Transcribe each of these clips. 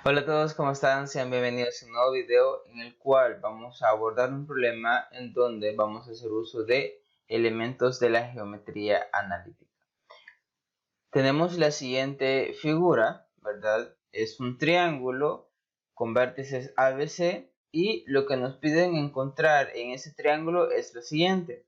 Hola a todos, ¿cómo están? Sean bienvenidos a un nuevo video en el cual vamos a abordar un problema en donde vamos a hacer uso de elementos de la geometría analítica. Tenemos la siguiente figura, ¿verdad? Es un triángulo con vértices ABC y lo que nos piden encontrar en ese triángulo es lo siguiente.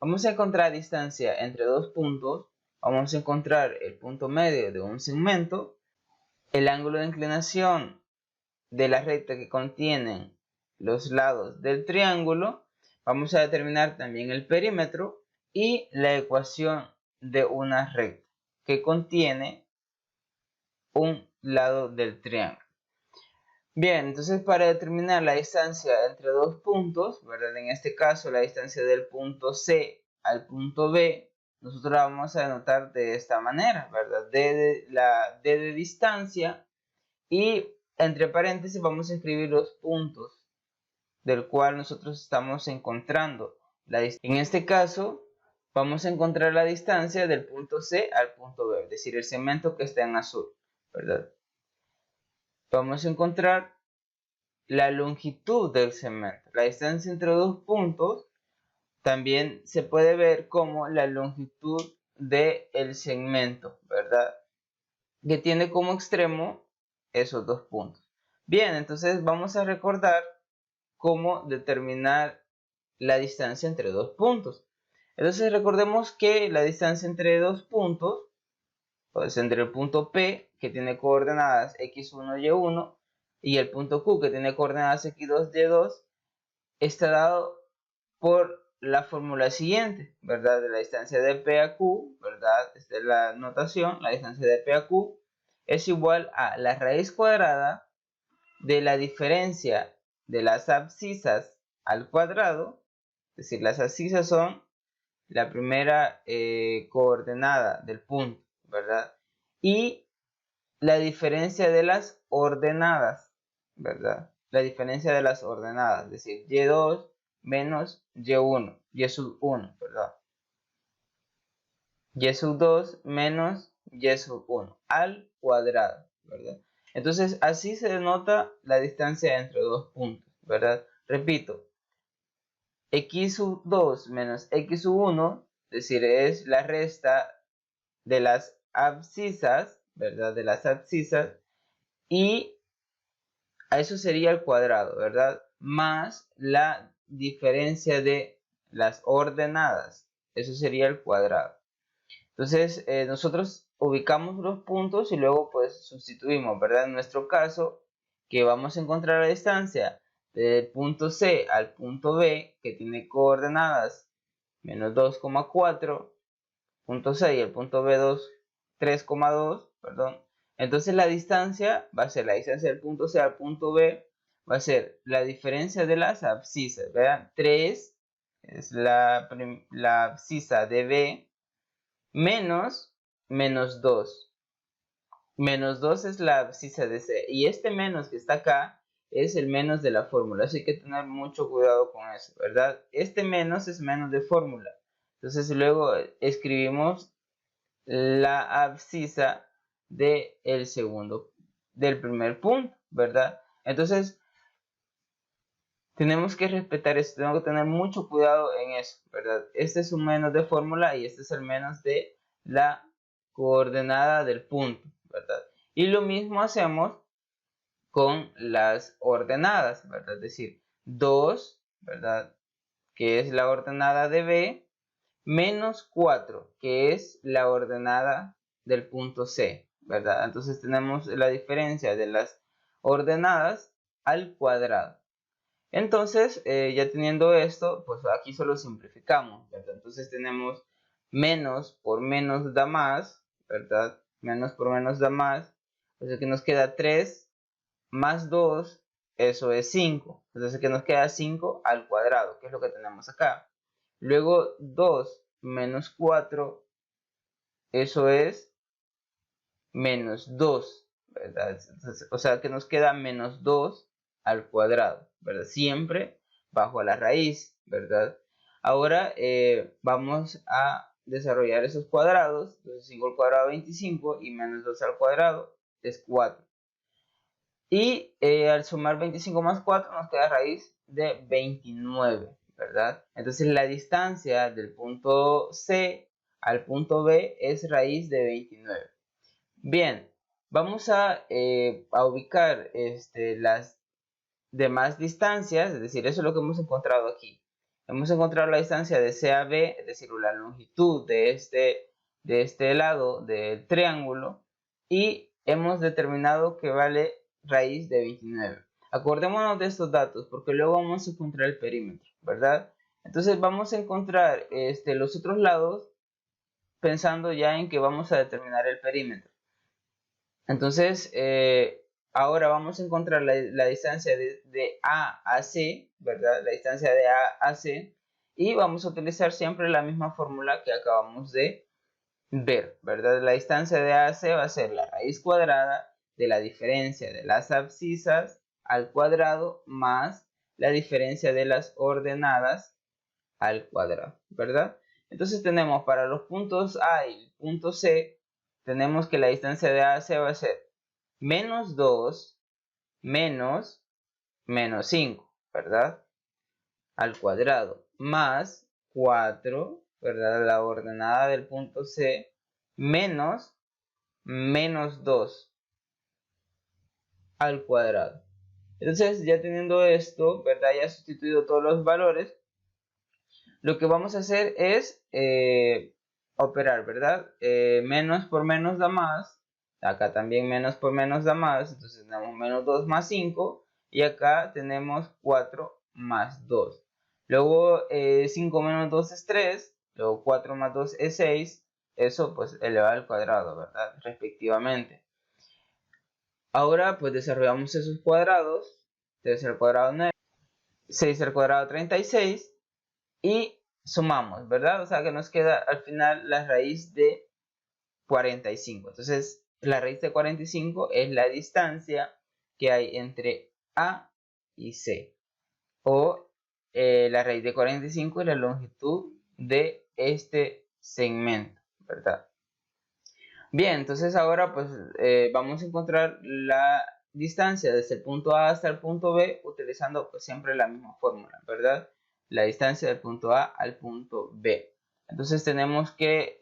Vamos a encontrar distancia entre dos puntos, vamos a encontrar el punto medio de un segmento, el ángulo de inclinación de la recta que contienen los lados del triángulo. Vamos a determinar también el perímetro y la ecuación de una recta que contiene un lado del triángulo. Bien, entonces para determinar la distancia entre dos puntos, ¿verdad? En este caso la distancia del punto C al punto B, nosotros la vamos a denotar de esta manera, ¿verdad? La D de distancia, y entre paréntesis vamos a escribir los puntos del cual nosotros estamos encontrando la distancia. En este caso vamos a encontrar la distancia del punto C al punto B, es decir, el segmento que está en azul, ¿verdad? Vamos a encontrar la longitud del segmento. La distancia entre dos puntos también se puede ver como la longitud del segmento, ¿verdad? Que tiene como extremo esos dos puntos. Bien, entonces vamos a recordar cómo determinar la distancia entre dos puntos. Entonces recordemos que la distancia entre dos puntos, pues entre el punto P, que tiene coordenadas x1, y1, y el punto Q, que tiene coordenadas x2, y2, está dado por la fórmula siguiente, ¿verdad? De la distancia de P a Q, ¿verdad? Esta es la notación, la distancia de P a Q es igual a la raíz cuadrada de la diferencia de las abscisas al cuadrado, es decir, las abscisas son la primera coordenada del punto, ¿verdad? Y la diferencia de las ordenadas, ¿verdad? La diferencia de las ordenadas, es decir, y2 menos y1, y sub 1, ¿verdad? Y sub 2 menos y sub 1 al cuadrado, ¿verdad? Entonces, así se denota la distancia entre dos puntos, ¿verdad? Repito, x sub 2 menos x sub 1, es decir, es la resta de las abscisas, ¿verdad? De las abscisas, y a eso sería el cuadrado, ¿verdad? Más la diferencia de las ordenadas, eso sería el cuadrado. Entonces, nosotros ubicamos los puntos y luego pues sustituimos, ¿verdad? En nuestro caso, que vamos a encontrar la distancia del punto C al punto B, que tiene coordenadas menos 2,4, punto C y el punto B2, 3,2, perdón. Entonces la distancia va a ser la distancia del punto C al punto B, va a ser la diferencia de las abscisas, ¿verdad? 3 es la abscisa de B, menos 2. Menos 2 es la abscisa de C. Y este menos que está acá es el menos de la fórmula. Así que tener mucho cuidado con eso, ¿verdad? Este menos es menos de fórmula. Entonces luego escribimos la abscisa del primer punto, ¿verdad? Entonces tenemos que respetar esto, tenemos que tener mucho cuidado en eso, ¿verdad? Este es un menos de fórmula y este es el menos de la coordenada del punto, ¿verdad? Y lo mismo hacemos con las ordenadas, ¿verdad? Es decir, 2, ¿verdad? Que es la ordenada de B, menos 4, que es la ordenada del punto C, ¿verdad? Entonces tenemos la diferencia de las ordenadas al cuadrado. Entonces, ya teniendo esto, pues aquí solo simplificamos, ¿verdad? Entonces tenemos menos por menos da más, ¿verdad? Menos por menos da más. Entonces que nos queda 3 más 2, eso es 5. Entonces que nos queda 5 al cuadrado, que es lo que tenemos acá. Luego 2 menos 4, eso es menos 2, ¿verdad? Entonces, o sea que nos queda menos 2 al cuadrado, ¿verdad? Siempre bajo la raíz, ¿verdad? Ahora vamos a desarrollar esos cuadrados. Entonces 5 al cuadrado 25 y menos 2 al cuadrado es 4. Y al sumar 25 más 4 nos queda raíz de 29, ¿verdad? Entonces la distancia del punto C al punto B es raíz de 29. Bien, vamos a ubicar las demás distancias, es decir, eso es lo que hemos encontrado aquí. Hemos encontrado la distancia de C a B, es decir, la longitud de este lado del triángulo, y hemos determinado que vale raíz de 29. Acordémonos de estos datos porque luego vamos a encontrar el perímetro, ¿verdad? Entonces vamos a encontrar los otros lados pensando ya en que vamos a determinar el perímetro. Entonces, ahora vamos a encontrar la distancia de A a C, ¿verdad? La distancia de A a C, y vamos a utilizar siempre la misma fórmula que acabamos de ver, ¿verdad? La distancia de A a C va a ser la raíz cuadrada de la diferencia de las abscisas al cuadrado más la diferencia de las ordenadas al cuadrado, ¿verdad? Entonces tenemos para los puntos A y el punto C, tenemos que la distancia de A a C va a ser menos 2 menos 5, ¿verdad? Al cuadrado, más 4, ¿verdad? La ordenada del punto C, menos 2 al cuadrado. Entonces, ya teniendo esto, ¿verdad? Ya he sustituido todos los valores. Lo que vamos a hacer es operar, ¿verdad? Menos por menos da más. Acá también menos por menos da más. Entonces tenemos menos 2 más 5. Y acá tenemos 4 más 2. Luego 5 menos 2 es 3. Luego 4 más 2 es 6. Eso pues elevado al cuadrado, ¿verdad? Respectivamente. Ahora pues desarrollamos esos cuadrados. 3 al cuadrado 9. 6 al cuadrado 36. Y sumamos, ¿verdad? O sea que nos queda al final la raíz de 45. Entonces, la raíz de 45 es la distancia que hay entre A y C. O la raíz de 45 es la longitud de este segmento, ¿verdad? Bien, entonces ahora pues vamos a encontrar la distancia desde el punto A hasta el punto B utilizando pues siempre la misma fórmula, ¿verdad? La distancia del punto A al punto B. Entonces tenemos que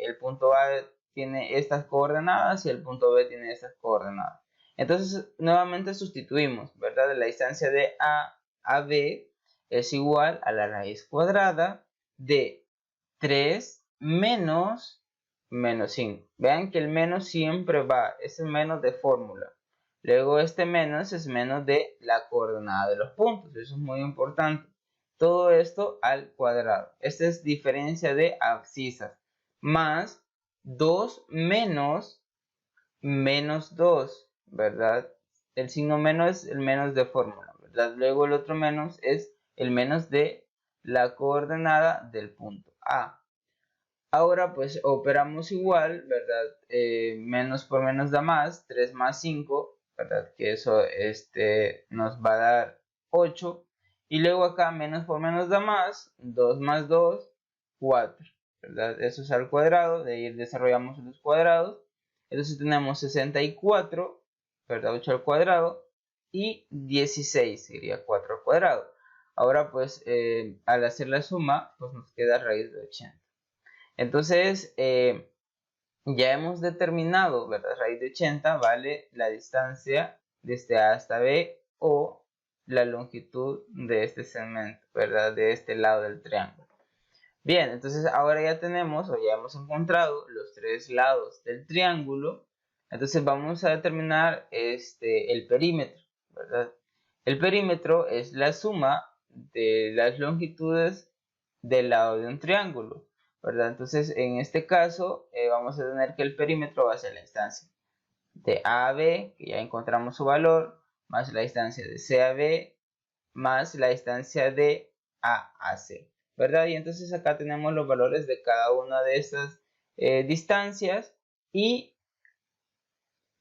el punto A tiene estas coordenadas y el punto B tiene estas coordenadas. Entonces nuevamente sustituimos, ¿verdad? La distancia de A a B es igual a la raíz cuadrada de 3 menos 5. Vean que el menos siempre va, es el menos de fórmula. Luego este menos es menos de la coordenada de los puntos, eso es muy importante. Todo esto al cuadrado. Esta es diferencia de abscisas. Más 2 menos 2, ¿verdad? El signo menos es el menos de fórmula, ¿verdad? Luego el otro menos es el menos de la coordenada del punto A. Ahora pues operamos igual, ¿verdad? Menos por menos da más, 3 más 5, ¿verdad? Que eso nos va a dar 8. Y luego acá menos por menos da más, 2 más 2, 4, ¿verdad? Eso es al cuadrado, de ahí desarrollamos los cuadrados. Entonces tenemos 64, ¿verdad? 8 al cuadrado y 16 sería 4 al cuadrado. Ahora pues al hacer la suma, pues nos queda raíz de 80. Entonces, ya hemos determinado, ¿verdad? Raíz de 80 vale la distancia desde A hasta B o la longitud de este segmento, ¿verdad? De este lado del triángulo. Bien, entonces ahora ya tenemos o ya hemos encontrado los tres lados del triángulo. Entonces vamos a determinar el perímetro, ¿verdad? El perímetro es la suma de las longitudes del lado de un triángulo, ¿verdad? Entonces en este caso vamos a tener que el perímetro va a ser la distancia de A a B, que ya encontramos su valor, más la distancia de C a B, más la distancia de A a C, ¿verdad? Y entonces acá tenemos los valores de cada una de estas distancias y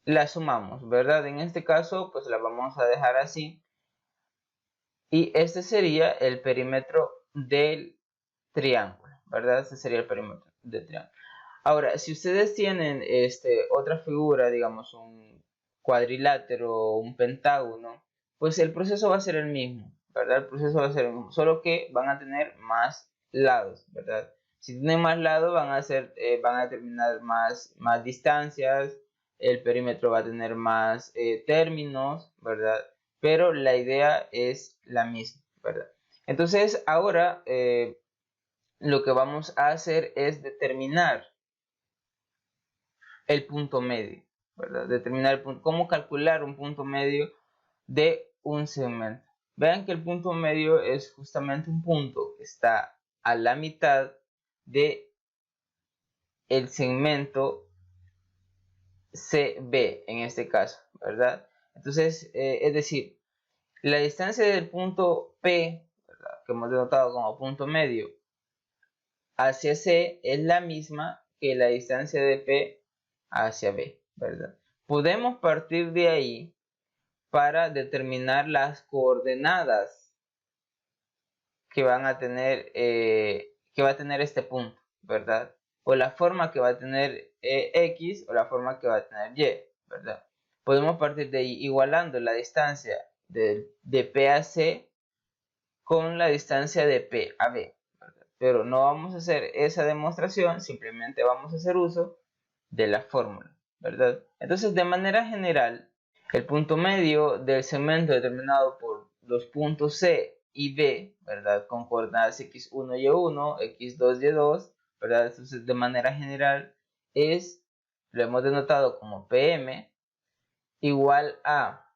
las sumamos, ¿verdad? En este caso, pues la vamos a dejar así. Y este sería el perímetro del triángulo, ¿verdad? Este sería el perímetro del triángulo. Ahora, si ustedes tienen otra figura, digamos un cuadrilátero o un pentágono, pues el proceso va a ser el mismo, ¿verdad? El proceso va a ser el mismo, solo que van a tener más lados, ¿verdad? Si tienen más lados van a determinar más distancias, el perímetro va a tener más términos, ¿verdad? Pero la idea es la misma, ¿verdad? Entonces ahora lo que vamos a hacer es determinar el punto medio, ¿verdad? Determinar el punto, cómo calcular un punto medio de un segmento. Vean que el punto medio es justamente un punto que está a la mitad de el segmento CB en este caso, ¿verdad? Entonces, es decir, la distancia del punto P, ¿verdad?, que hemos denotado como punto medio, hacia C es la misma que la distancia de P hacia B, ¿verdad? Podemos partir de ahí para determinar las coordenadas que van a tener, que va a tener este punto, ¿verdad? O la forma que va a tener X o la forma que va a tener Y, ¿verdad? Podemos partir de ahí igualando la distancia de P a C con la distancia de P a B, ¿verdad? Pero no vamos a hacer esa demostración, simplemente vamos a hacer uso de la fórmula, ¿verdad? Entonces, de manera general, el punto medio del segmento determinado por los puntos C y B, ¿verdad?, con coordenadas x1, y1, x2, y2, ¿verdad? Entonces, de manera general, lo hemos denotado como PM igual a,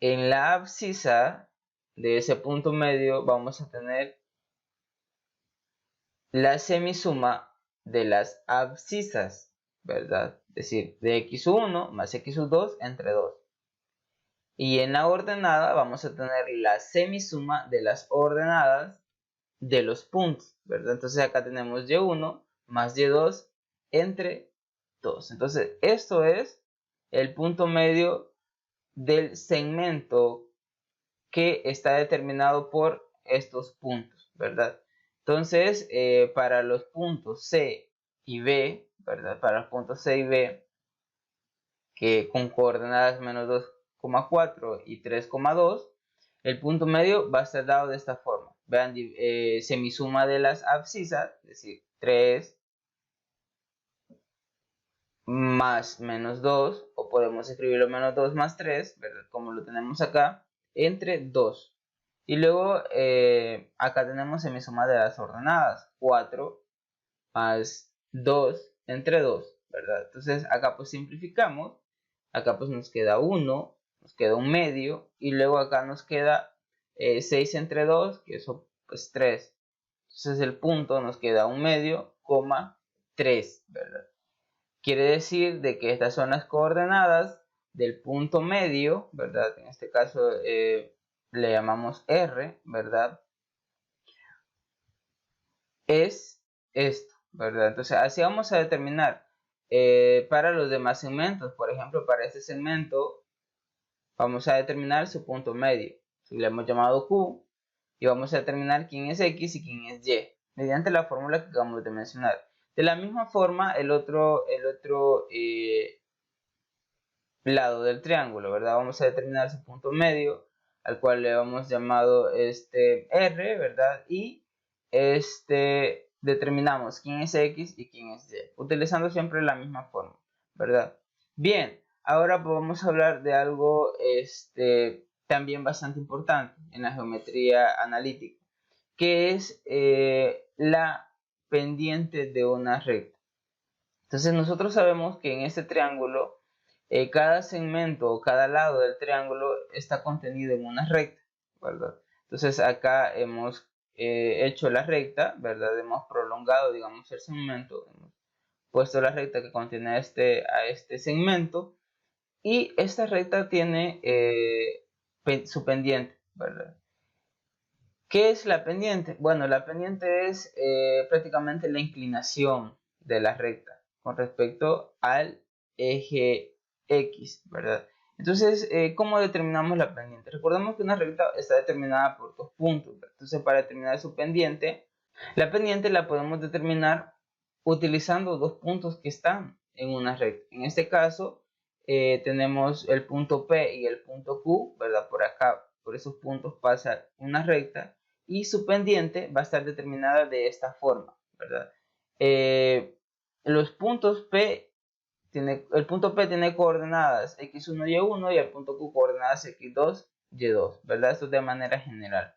en la abscisa de ese punto medio vamos a tener la semisuma de las abscisas, ¿verdad? Es decir, de x1 más x2 entre 2. Y en la ordenada vamos a tener la semisuma de las ordenadas de los puntos, ¿verdad? Entonces acá tenemos y1 más y2 entre 2. Entonces esto es el punto medio del segmento que está determinado por estos puntos, ¿verdad? Entonces, para los puntos C y B, ¿verdad? Para los puntos C y B, que con coordenadas menos 2,4 y 3,2, el punto medio va a estar dado de esta forma. Vean, semisuma de las abscisas, es decir, 3 más menos 2, o podemos escribirlo menos 2 más 3, ¿verdad?, como lo tenemos acá, entre 2. Y luego acá tenemos semisuma de las ordenadas, 4 más 2 entre 2, ¿verdad? Entonces acá pues simplificamos, acá pues nos queda 1, nos queda un medio, y luego acá nos queda 6 entre 2, que eso pues 3. Entonces el punto nos queda un medio, coma 3, ¿verdad? Quiere decir de que estas son las coordenadas del punto medio, ¿verdad? En este caso le llamamos R, ¿verdad? Es esto, ¿verdad? Entonces así vamos a determinar para los demás segmentos. Por ejemplo, para este segmento vamos a determinar su punto medio. Si le hemos llamado Q, y vamos a determinar quién es X y quién es Y, mediante la fórmula que acabamos de mencionar. De la misma forma, el otro lado del triángulo, ¿verdad? Vamos a determinar su punto medio, al cual le hemos llamado R, ¿verdad? Y determinamos quién es X y quién es Y, utilizando siempre la misma forma, ¿verdad? Bien, ahora vamos a hablar de algo también bastante importante en la geometría analítica, que es la pendiente de una recta. Entonces nosotros sabemos que en este triángulo cada segmento o cada lado del triángulo está contenido en una recta, ¿verdad? Entonces acá hemos hecho la recta, ¿verdad? Hemos prolongado, digamos, el segmento, hemos puesto la recta que contiene a este segmento, y esta recta tiene su pendiente, ¿verdad? ¿Qué es la pendiente? Bueno, la pendiente es prácticamente la inclinación de la recta con respecto al eje X, ¿verdad? Entonces, ¿cómo determinamos la pendiente? Recordemos que una recta está determinada por dos puntos, ¿verdad? Entonces, para determinar su pendiente, la pendiente la podemos determinar utilizando dos puntos que están en una recta. En este caso, tenemos el punto P y el punto Q, ¿verdad? Por acá, por esos puntos pasa una recta y su pendiente va a estar determinada de esta forma, ¿verdad? Los puntos P, el punto P tiene coordenadas x1, y1 y el punto Q coordenadas x2, y2, ¿verdad? Esto de manera general.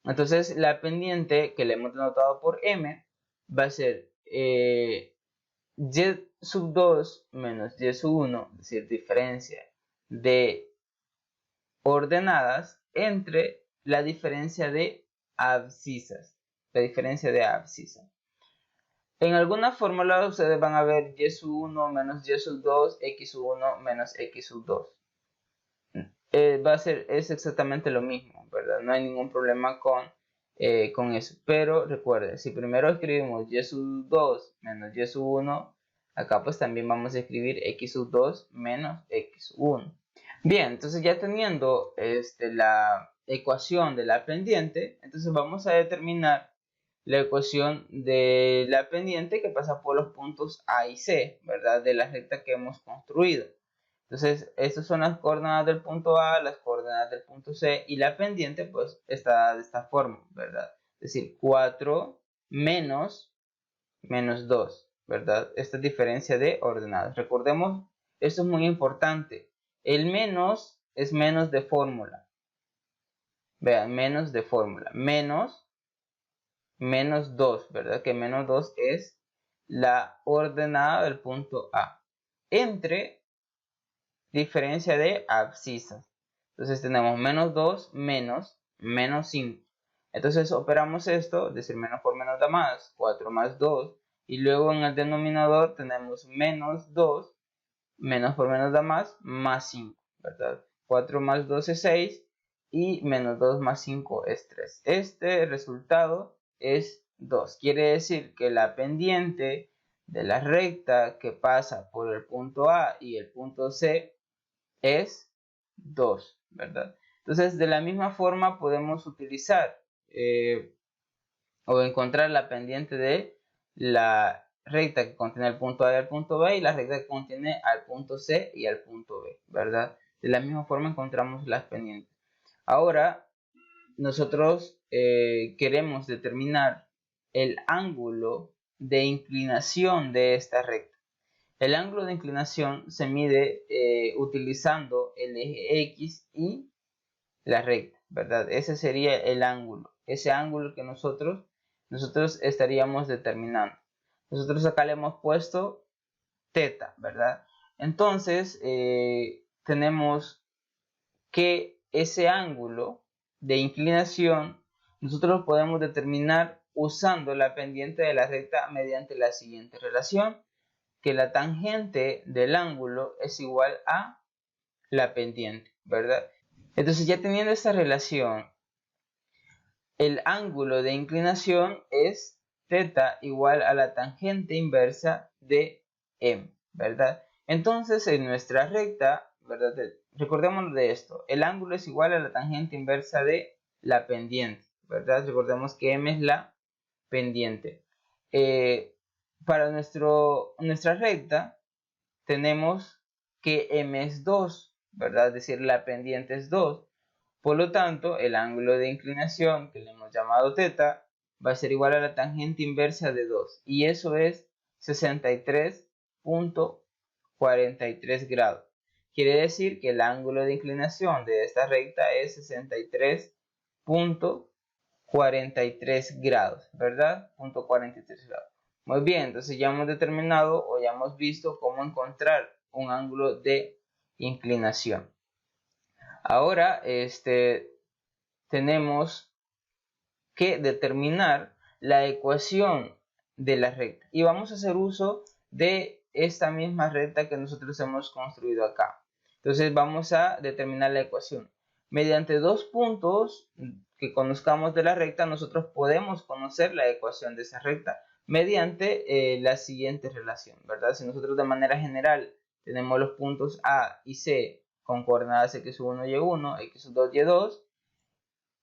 Entonces la pendiente que le hemos denotado por M va a ser y sub 2 menos y sub 1, es decir, diferencia de ordenadas entre la diferencia de abscisas. La diferencia de abscisas. En alguna fórmula ustedes van a ver y sub 1 menos y sub 2, x sub 1 menos x sub 2. Es exactamente lo mismo, ¿verdad? No hay ningún problema con eso. Pero recuerden, si primero escribimos y sub 2 menos y sub 1, acá pues también vamos a escribir x sub 2 menos x sub 1. Bien, entonces ya teniendo la ecuación de la pendiente, entonces vamos a determinar la ecuación de la pendiente que pasa por los puntos A y C, ¿verdad? De la recta que hemos construido. Entonces, estas son las coordenadas del punto A, las coordenadas del punto C y la pendiente pues está de esta forma, ¿verdad? Es decir, 4 menos 2, ¿verdad? Esta diferencia de ordenadas. Recordemos, esto es muy importante. El menos es menos de fórmula. Vean, menos de fórmula. Menos 2, ¿verdad? Que menos 2 es la ordenada del punto A. Entre diferencia de abscisas. Entonces tenemos menos 2 menos 5. Entonces operamos esto, es decir, menos por menos da más, 4 más 2. Y luego en el denominador tenemos menos 2, menos por menos da más 5, ¿verdad? 4 más 2 es 6 y menos 2 más 5 es 3. Este resultado es 2. Quiere decir que la pendiente de la recta que pasa por el punto A y el punto C es 2, ¿verdad? Entonces, de la misma forma podemos utilizar o encontrar la pendiente de la recta que contiene el punto A y el punto B y la recta que contiene al punto C y al punto B, ¿verdad? De la misma forma encontramos las pendientes. Ahora, nosotros queremos determinar el ángulo de inclinación de esta recta. El ángulo de inclinación se mide utilizando el eje X y la recta, ¿verdad? Ese sería el ángulo, ese ángulo que nosotros estaríamos determinando. Nosotros acá le hemos puesto θ, ¿verdad? Entonces, tenemos que ese ángulo de inclinación nosotros lo podemos determinar usando la pendiente de la recta mediante la siguiente relación, que la tangente del ángulo es igual a la pendiente, ¿verdad? Entonces ya teniendo esta relación, el ángulo de inclinación es θ igual a la tangente inversa de m, ¿verdad? Entonces en nuestra recta, ¿verdad? Recordemos de esto, el ángulo es igual a la tangente inversa de la pendiente, ¿verdad? Recordemos que m es la pendiente. Para nuestra recta tenemos que m es 2, ¿verdad? Es decir, la pendiente es 2. Por lo tanto, el ángulo de inclinación, que le hemos llamado θ, va a ser igual a la tangente inversa de 2. Y eso es 63.43 grados. Quiere decir que el ángulo de inclinación de esta recta es 63.43 grados, ¿verdad? 43 grados. Muy bien, entonces ya hemos determinado o ya hemos visto cómo encontrar un ángulo de inclinación. Ahora, tenemos que determinar la ecuación de la recta. Y vamos a hacer uso de esta misma recta que nosotros hemos construido acá. Entonces vamos a determinar la ecuación. Mediante dos puntos que conozcamos de la recta, nosotros podemos conocer la ecuación de esa recta mediante la siguiente relación, ¿verdad? Si nosotros de manera general tenemos los puntos A y C con coordenadas x1, y1, x2, y2,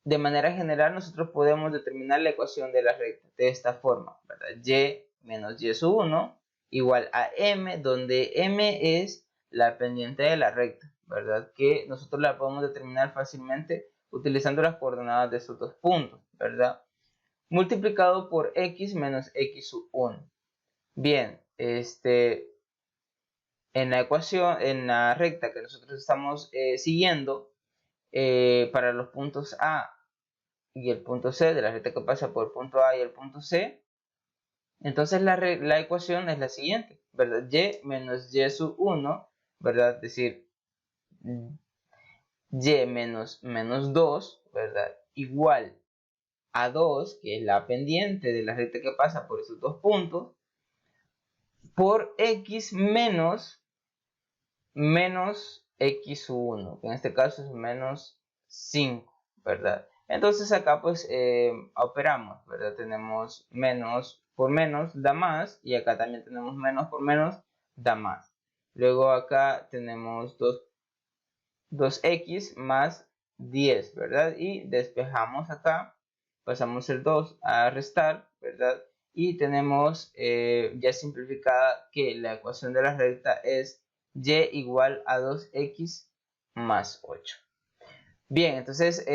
de manera general nosotros podemos determinar la ecuación de la recta de esta forma, ¿verdad? Y menos y sub 1 igual a m, donde m es la pendiente de la recta, ¿verdad? Que nosotros la podemos determinar fácilmente utilizando las coordenadas de estos dos puntos, ¿verdad? Multiplicado por x menos x sub 1. Bien, en la ecuación, en la recta que nosotros estamos siguiendo, para los puntos A y el punto C, de la recta que pasa por el punto A y el punto C, entonces la ecuación es la siguiente, ¿verdad? Y menos y sub 1, ¿verdad? Es decir, y menos 2, ¿verdad? Igual a 2, que es la pendiente de la recta que pasa por esos dos puntos, por x menos x sub 1, que en este caso es menos 5, ¿verdad? Entonces acá pues operamos, ¿verdad? Tenemos menos por menos da más, y acá también tenemos menos por menos da más. Luego acá tenemos 2x más 10, ¿verdad? Y despejamos acá, pasamos el 2 a restar, ¿verdad? Y tenemos ya simplificada que la ecuación de la recta es y igual a 2x más 8. Bien, entonces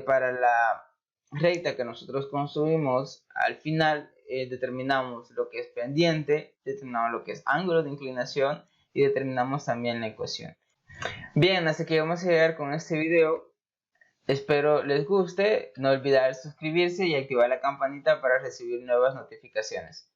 para la recta que nosotros construimos, al final determinamos lo que es pendiente, determinamos lo que es ángulo de inclinación y determinamos también la ecuación. Bien, hasta aquí vamos a llegar con este video. Espero les guste. No olvidar suscribirse y activar la campanita para recibir nuevas notificaciones.